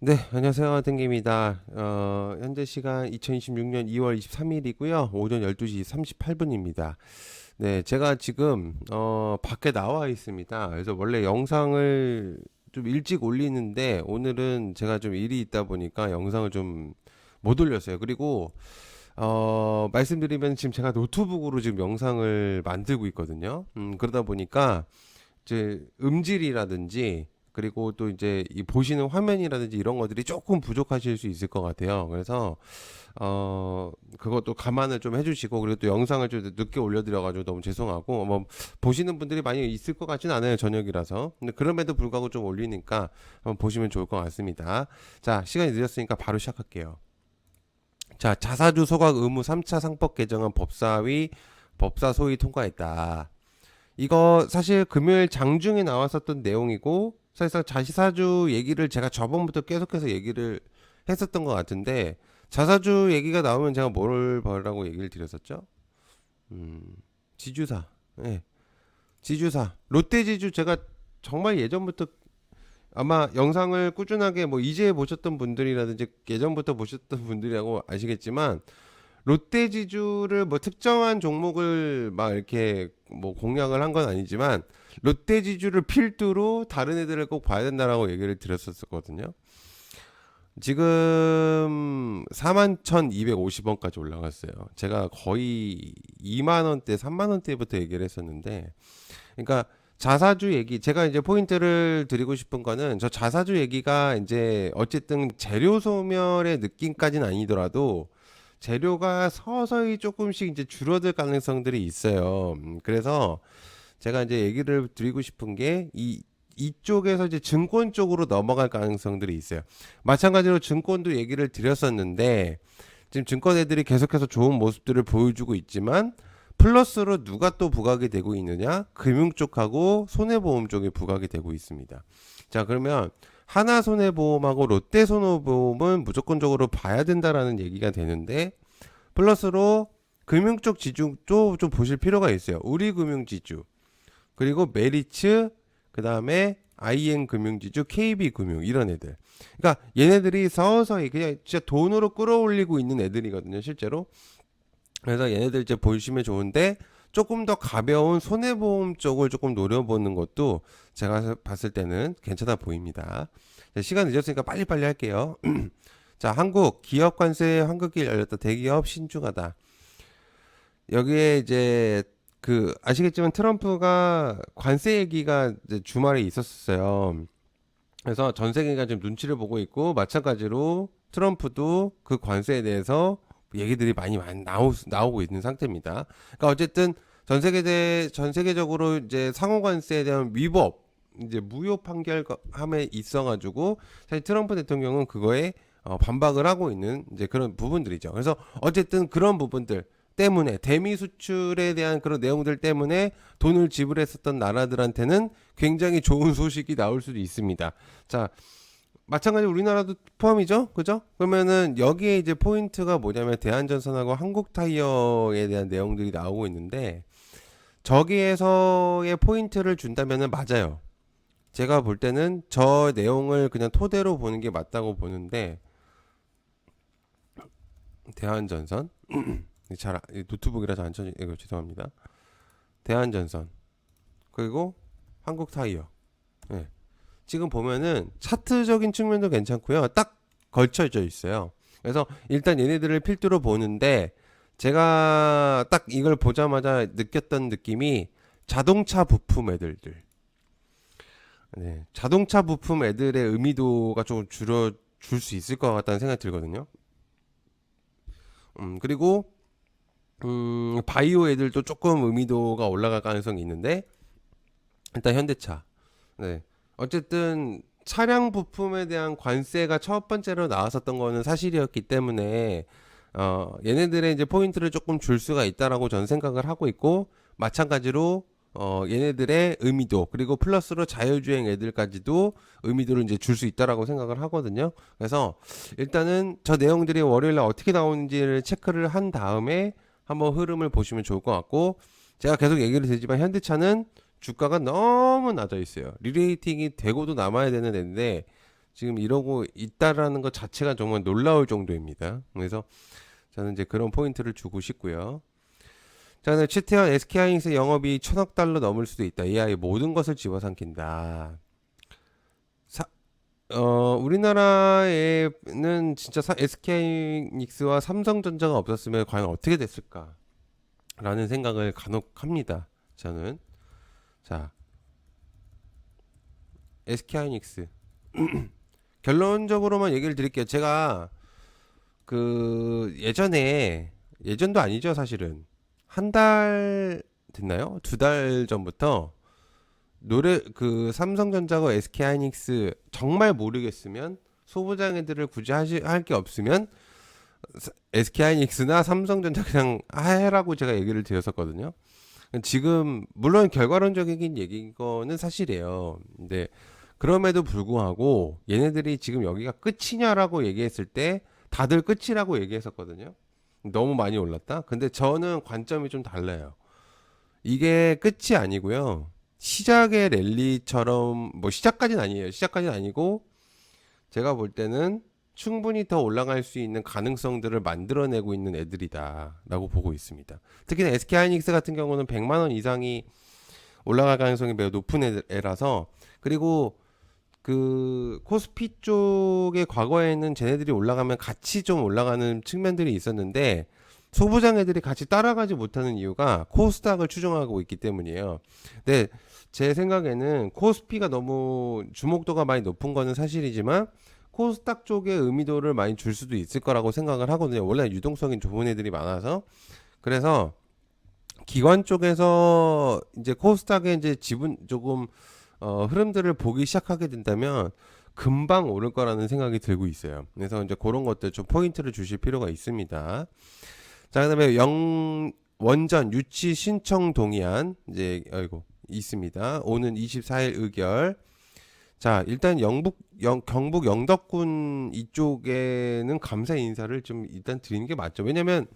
네, 안녕하세요. 땡기입니다. 현재 시간 2026년 2월 23일이고요. 오전 12시 38분입니다. 네, 제가 지금, 밖에 나와 있습니다. 그래서 원래 영상을 좀 일찍 올리는데, 오늘은 제가 좀 일이 있다 보니까 영상을 좀 못 올렸어요. 그리고, 말씀드리면 지금 제가 노트북으로 지금 영상을 만들고 있거든요. 그러다 보니까, 이제 음질이라든지 그리고 또 이제 이 보시는 화면이라든지 이런 것들이 조금 부족하실 수 있을 것 같아요. 그래서 그것도 감안을 좀 해주시고, 그리고 또 영상을 좀 늦게 올려드려가지고 너무 죄송하고, 뭐 보시는 분들이 많이 있을 것 같진 않아요, 저녁이라서. 근데 그럼에도 불구하고 좀 올리니까 한번 보시면 좋을 것 같습니다. 자, 시간이 늦었으니까 바로 시작할게요. 자, 자사주 소각 의무 3차 상법 개정안 법사위 법사 소위 통과했다. 이거 사실 금요일 장중에 나왔었던 내용이고, 사실상 자사주 얘기를 제가 저번부터 계속해서 얘기를 했었던 것 같은데, 자사주 얘기가 나오면 제가 뭘 벌라고 얘기를 드렸었죠? 음, 지주사. 예, 지주사. 롯데지주 제가 정말 예전부터 아마 영상을 꾸준하게 뭐 이제 보셨던 분들이라든지 예전부터 보셨던 분들이라고 아시겠지만, 롯데지주를 뭐 특정한 종목을 막 이렇게 뭐 공략을 한 건 아니지만, 롯데지주를 필두로 다른 애들을 꼭 봐야 된다라고 얘기를 드렸었거든요. 지금 41,250원까지 올라갔어요. 제가 거의 2만 원대, 3만 원대부터 얘기를 했었는데, 그러니까 자사주 얘기, 제가 이제 포인트를 드리고 싶은 거는, 저 자사주 얘기가 이제 어쨌든 재료 소멸의 느낌까지는 아니더라도 재료가 서서히 조금씩 이제 줄어들 가능성들이 있어요. 그래서 제가 이제 얘기를 드리고 싶은 게 이쪽에서 이제 증권 쪽으로 넘어갈 가능성들이 있어요. 마찬가지로 증권도 얘기를 드렸었는데, 지금 증권 애들이 계속해서 좋은 모습들을 보여주고 있지만, 플러스로 누가 또 부각이 되고 있느냐? 금융 쪽하고 손해보험 쪽이 부각이 되고 있습니다. 자, 그러면 하나 손해보험하고 롯데 손해보험은 무조건적으로 봐야 된다라는 얘기가 되는데, 플러스로 금융 쪽 지주도 좀 보실 필요가 있어요. 우리금융지주, 그리고 메리츠, 그 다음에 IN 금융지주, KB금융 이런 애들. 그러니까 얘네들이 서서히 그냥 진짜 돈으로 끌어올리고 있는 애들이거든요, 실제로. 그래서 얘네들 이제 보시면 좋은데, 조금 더 가벼운 손해보험 쪽을 조금 노려보는 것도 제가 봤을 때는 괜찮아 보입니다. 자, 시간 늦었으니까 빨리빨리 할게요. 자, 한국 기업 관세 환급기 열렸다. 대기업 신중하다. 여기에 이제 그 아시겠지만 트럼프가 관세 얘기가 이제 주말에 있었어요. 그래서 전 세계가 지금 눈치를 보고 있고, 마찬가지로 트럼프도 그 관세에 대해서 얘기들이 많이 나오고 있는 상태입니다. 그러니까 어쨌든 전 세계적으로 이제 상호 관세에 대한 위법, 이제 무효 판결함에 있어가지고, 사실 트럼프 대통령은 그거에 반박을 하고 있는 이제 그런 부분들이죠. 그래서 어쨌든 그런 부분들 때문에, 대미 수출에 대한 그런 내용들 때문에 돈을 지불했었던 나라들한테는 굉장히 좋은 소식이 나올 수도 있습니다. 자, 마찬가지로 우리나라도 포함이죠, 그죠? 그러면은 여기에 이제 포인트가 뭐냐면, 대한전선하고 한국타이어에 대한 내용들이 나오고 있는데, 저기에서의 포인트를 준다면은 맞아요. 제가 볼 때는 저 내용을 그냥 토대로 보는 게 맞다고 보는데, 대한전선 잘 노트북이라서 안 쳐지, 이거 죄송합니다. 대한전선, 그리고 한국타이어. 예. 지금 보면은 차트적인 측면도 괜찮고요. 딱 걸쳐져 있어요. 그래서 일단 얘네들을 필두로 보는데, 제가 딱 이걸 보자마자 느꼈던 느낌이 자동차 부품 애들들. 네, 자동차 부품 애들의 의미도가 좀 줄어줄 수 있을 것 같다는 생각이 들거든요. 그리고 바이오 애들도 조금 의미도가 올라갈 가능성이 있는데, 일단 현대차. 네. 어쨌든 차량 부품에 대한 관세가 첫 번째로 나왔었던 거는 사실이었기 때문에, 얘네들의 이제 포인트를 조금 줄 수가 있다라고 저는 생각을 하고 있고, 마찬가지로 얘네들의 의미도, 그리고 플러스로 자율주행 애들까지도 의미도를 이제 줄 수 있다라고 생각을 하거든요. 그래서 일단은 저 내용들이 월요일 날 어떻게 나오는지를 체크를 한 다음에 한번 흐름을 보시면 좋을 것 같고, 제가 계속 얘기를 드리지만 현대차는 주가가 너무 낮아 있어요. 리레이팅이 되고도 남아야 되는 애인데, 지금 이러고 있다라는 것 자체가 정말 놀라울 정도입니다. 그래서 저는 이제 그런 포인트를 주고 싶고요. 자, 근데 최태원 SK하이닉스 영업이 1,000억 달러 넘을 수도 있다. AI 모든 것을 집어삼킨다. 우리나라에는 진짜 SK하이닉스와 삼성전자가 없었으면 과연 어떻게 됐을까? 라는 생각을 간혹 합니다. 저는. 자, SK하이닉스. 결론적으로만 얘기를 드릴게요. 제가 예전도 아니죠, 사실은. 한 달 됐나요? 2달 전부터 삼성전자고 SK하이닉스 정말 모르겠으면 소부장애들을 굳이 할 게 없으면 SK하이닉스나 삼성전자 그냥 해라고 제가 얘기를 드렸었거든요. 지금 물론 결과론적인 얘기인 거는 사실이에요. 근데 그럼에도 불구하고 얘네들이 지금 여기가 끝이냐라고 얘기했을 때 다들 끝이라고 얘기했었거든요. 너무 많이 올랐다. 근데 저는 관점이 좀 달라요. 이게 끝이 아니고요. 시작의 랠리처럼 뭐 시작까지는 아니에요. 시작까지는 아니고 제가 볼 때는 충분히 더 올라갈 수 있는 가능성들을 만들어내고 있는 애들이다라고 보고 있습니다. 특히나 SK하이닉스 같은 경우는 100만 원 이상이 올라갈 가능성이 매우 높은 애라서 그리고 그 코스피 쪽에 과거에는 쟤네들이 올라가면 같이 좀 올라가는 측면들이 있었는데 소부장 애들이 같이 따라가지 못하는 이유가 코스닥을 추종하고 있기 때문이에요. 근데 제 생각에는 코스피가 너무 주목도가 많이 높은 거는 사실이지만 코스닥 쪽에 의미도를 많이 줄 수도 있을 거라고 생각을 하거든요. 원래 유동성이 좋은 애들이 많아서. 그래서 기관 쪽에서 이제 코스닥의 이제 지분 조금 흐름들을 보기 시작하게 된다면 금방 오를 거라는 생각이 들고 있어요. 그래서 이제 그런 것들 좀 포인트를 주실 필요가 있습니다. 자, 그다음에 원전 유치 신청 동의안 이제 있습니다. 오는 24일 의결. 자, 일단 경북 영덕군 이쪽에는 감사 인사를 좀 일단 드리는 게 맞죠. 왜냐면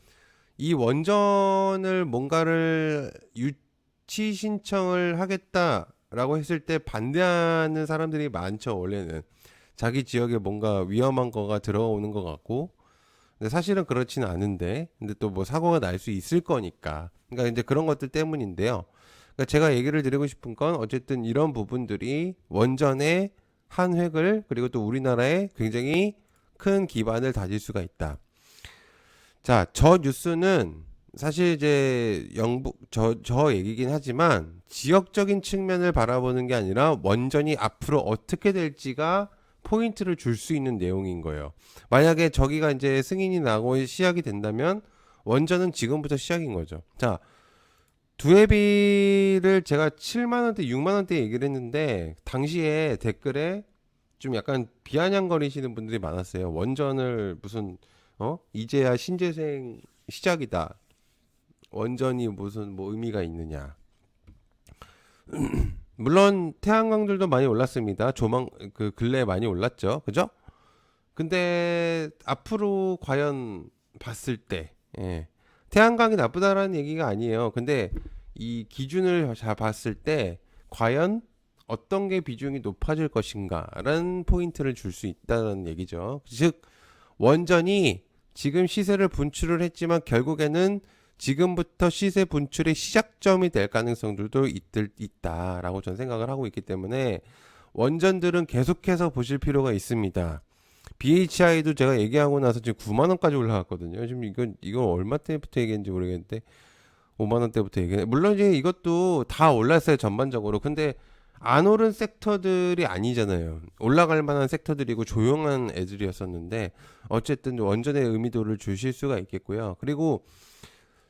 이 원전을 뭔가를 유치 신청을 하겠다라고 했을 때 반대하는 사람들이 많죠. 원래는 자기 지역에 뭔가 위험한 거가 들어오는 것 같고, 근데 사실은 그렇지는 않은데, 근데 또 뭐 사고가 날 수 있을 거니까. 그러니까 이제 그런 것들 때문인데요. 그러니까 제가 얘기를 드리고 싶은 건 어쨌든 이런 부분들이 원전의 한 획을 그리고 또 우리나라에 굉장히 큰 기반을 다질 수가 있다. 자, 저 뉴스는 사실 이제 저 얘기긴 하지만 지역적인 측면을 바라보는 게 아니라 원전이 앞으로 어떻게 될지가 포인트를 줄 수 있는 내용인 거예요. 만약에 저기가 이제 승인이 나고 시작이 된다면 원전은 지금부터 시작인 거죠. 자, 두해비를 제가 7만 원대, 6만 원대 얘기를 했는데 당시에 댓글에 좀 약간 비아냥거리시는 분들이 많았어요. 원전을 무슨 이제야 신재생 시작이다. 원전이 무슨 뭐 의미가 있느냐. 물론 태양광들도 많이 올랐습니다. 그 근래에 많이 올랐죠. 그죠? 근데 앞으로 과연 봤을 때 태양광이 나쁘다라는 얘기가 아니에요. 근데 이 기준을 잘 봤을 때 과연 어떤 게 비중이 높아질 것인가라는 포인트를 줄 수 있다는 얘기죠. 즉 원전이 지금 시세를 분출을 했지만 결국에는 지금부터 시세 분출의 시작점이 될 가능성들도 있다라고 저는 생각을 하고 있기 때문에 원전들은 계속해서 보실 필요가 있습니다. BHI도 제가 얘기하고 나서 지금 9만 원까지 올라갔거든요. 지금 이건 얼마 때부터 얘기했는지 모르겠는데 5만 원대부터 얘기해. 물론 이제 이것도 다 올랐어요, 전반적으로. 근데 안 오른 섹터들이 아니잖아요. 올라갈 만한 섹터들이고 조용한 애들이었었는데 어쨌든 원전의 의미도를 주실 수가 있겠고요. 그리고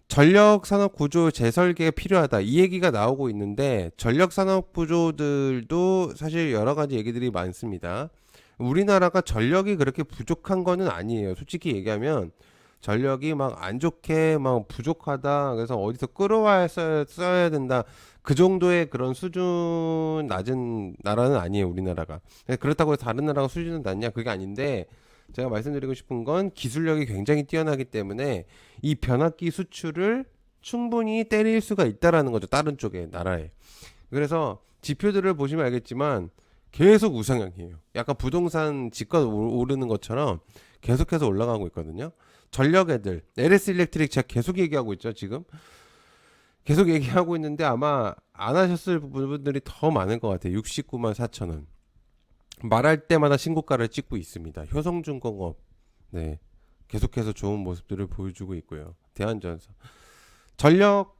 전력 산업 구조 재설계가 필요하다. 이 얘기가 나오고 있는데 전력 산업 구조들도 사실 여러 가지 얘기들이 많습니다. 우리나라가 전력이 그렇게 부족한 거는 아니에요. 솔직히 얘기하면 전력이 막 안 좋게 막 부족하다. 그래서 어디서 끌어와서 써야 된다. 그 정도의 그런 수준 낮은 나라는 아니에요, 우리나라가. 그렇다고 해서 다른 나라가 수준은 낮냐? 그게 아닌데 제가 말씀드리고 싶은 건 기술력이 굉장히 뛰어나기 때문에 이 변압기 수출을 충분히 때릴 수가 있다라는 거죠. 다른 쪽의 나라에. 그래서 지표들을 보시면 알겠지만 계속 우상향이에요. 약간 부동산 집값 오르는 것처럼 계속해서 올라가고 있거든요. 전력 애들, LS 일렉트릭 제가 계속 얘기하고 있죠, 지금. 계속 얘기하고 있는데 아마 안 하셨을 분들이 더 많을 것 같아요. 69만 4천 원. 말할 때마다 신고가를 찍고 있습니다. 효성중공업, 네, 계속해서 좋은 모습들을 보여주고 있고요. 대한전선, 전력,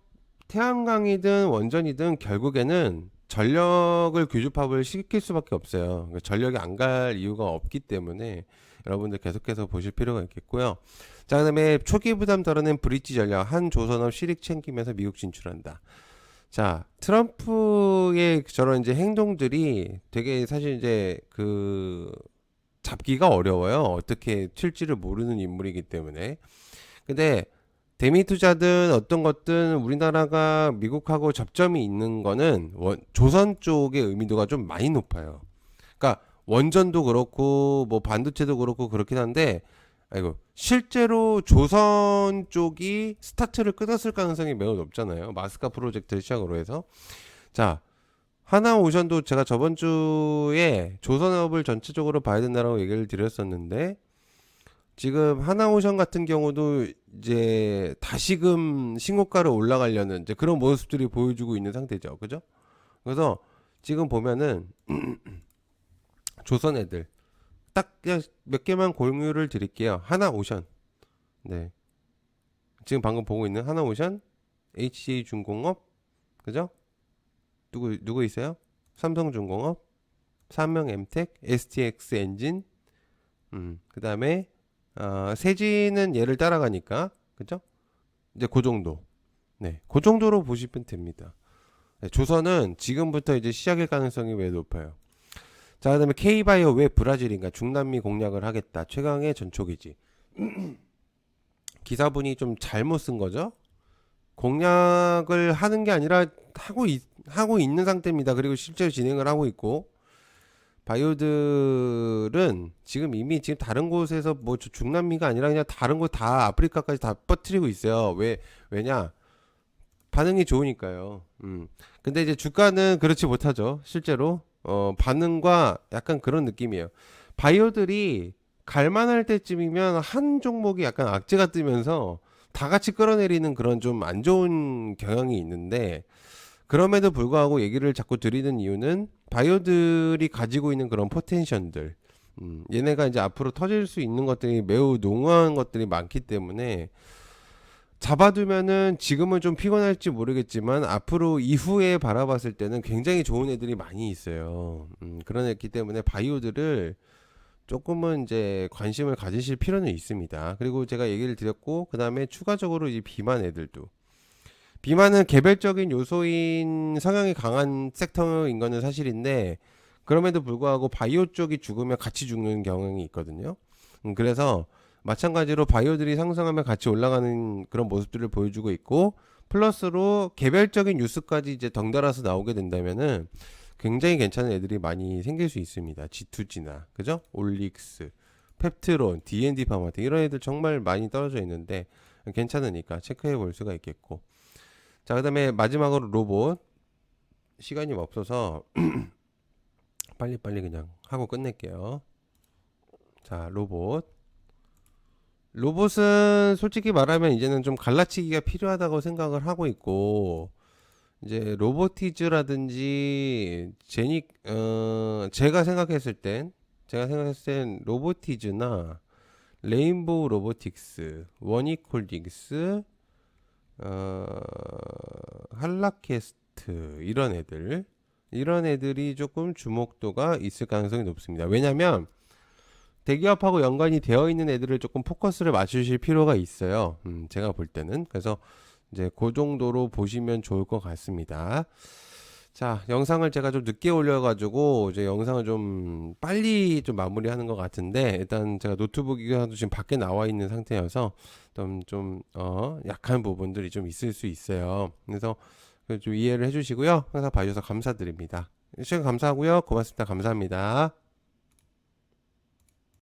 태양광이든 원전이든 결국에는 전력을 규주파를 시킬 수밖에 없어요. 그러니까 전력이 안 갈 이유가 없기 때문에 여러분들 계속해서 보실 필요가 있겠고요. 자, 그다음에 초기 부담 덜어낸 브릿지 전략, 한 조선업 실익 챙기면서 미국 진출한다. 자, 트럼프의 저런 이제 행동들이 되게 사실 이제 그 잡기가 어려워요. 어떻게 튈지를 모르는 인물이기 때문에. 근데 대미 투자든 어떤 것든 우리나라가 미국하고 접점이 있는 거는 조선 쪽의 의미도가 좀 많이 높아요. 그러니까 원전도 그렇고 뭐 반도체도 그렇고 그렇긴 한데, 아이고, 실제로 조선 쪽이 스타트를 끊었을 가능성이 매우 높잖아요. 마스카 프로젝트를 시작으로 해서. 자, 하나오션도 제가 저번 주에 조선업을 전체적으로 봐야 된다라고 얘기를 드렸었는데, 지금 하나오션 같은 경우도 이제 다시금 신고가로 올라가려는 이제 그런 모습들이 보여주고 있는 상태죠. 그죠? 그래서 지금 보면은 조선 애들 딱 몇 개만 공유를 드릴게요. 하나오션. 네. 지금 방금 보고 있는 하나오션, HJ중공업, 그죠? 누구 있어요? 삼성중공업, 삼명엠텍, STX 엔진, 그다음에 세진은 얘를 따라가니까, 그죠? 이제 그 정도. 네, 그 정도로 보시면 됩니다. 네, 조선은 지금부터 이제 시작일 가능성이 매우 높아요. 자, 그다음에 K바이오 왜 브라질인가? 중남미 공략을 하겠다. 최강의 전초기지. 기사분이 좀 잘못 쓴 거죠. 공략을 하는 게 아니라 하고 있는 상태입니다. 그리고 실제로 진행을 하고 있고, 바이오들은 지금 이미 지금 다른 곳에서 뭐 중남미가 아니라 그냥 다른 곳 다 아프리카까지 다 퍼뜨리고 있어요. 왜냐? 반응이 좋으니까요. 근데 이제 주가는 그렇지 못하죠. 실제로. 반응과 약간 그런 느낌이에요. 바이오들이 갈만할 때쯤이면 한 종목이 약간 악재가 뜨면서 다 같이 끌어내리는 그런 좀 안 좋은 경향이 있는데, 그럼에도 불구하고 얘기를 자꾸 드리는 이유는 바이오들이 가지고 있는 그런 포텐션들, 얘네가 이제 앞으로 터질 수 있는 것들이 매우 농후한 것들이 많기 때문에 잡아두면은 지금은 좀 피곤할지 모르겠지만 앞으로 이후에 바라봤을 때는 굉장히 좋은 애들이 많이 있어요. 그런 애기 때문에 바이오들을 조금은 이제 관심을 가지실 필요는 있습니다. 그리고 제가 얘기를 드렸고, 그 다음에 추가적으로 이 비만 애들도, 비만은 개별적인 요소인 성향이 강한 섹터인 거는 사실인데, 그럼에도 불구하고 바이오 쪽이 죽으면 같이 죽는 경향이 있거든요. 그래서 마찬가지로 바이오들이 상승하면 같이 올라가는 그런 모습들을 보여주고 있고, 플러스로 개별적인 뉴스까지 이제 덩달아서 나오게 된다면은 굉장히 괜찮은 애들이 많이 생길 수 있습니다. G2G나, 그죠? 올릭스, 펩트론, D&D 파마텍, 이런 애들 정말 많이 떨어져 있는데 괜찮으니까 체크해 볼 수가 있겠고. 자, 그 다음에 마지막으로 로봇. 시간이 없어서 빨리빨리 그냥 하고 끝낼게요. 자, 로봇은 솔직히 말하면 이제는 좀 갈라치기가 필요하다고 생각을 하고 있고, 이제 로보티즈라든지 제가 생각했을 땐 로보티즈나 레인보우 로보틱스, 원익홀딩스, 어, 한라캐스트, 이런 애들이 조금 주목도가 있을 가능성이 높습니다. 왜냐면 대기업하고 연관이 되어 있는 애들을 조금 포커스를 맞추실 필요가 있어요. 제가 볼 때는. 그래서 이제 그 정도로 보시면 좋을 것 같습니다. 자, 영상을 제가 좀 늦게 올려가지고 이제 영상을 좀 빨리 좀 마무리하는 것 같은데, 일단 제가 노트북이 지금 밖에 나와 있는 상태여서 좀 약한 부분들이 좀 있을 수 있어요. 그래서 좀 이해를 해주시고요. 항상 봐주셔서 감사드립니다. 시청 감사하고요. 고맙습니다. 감사합니다.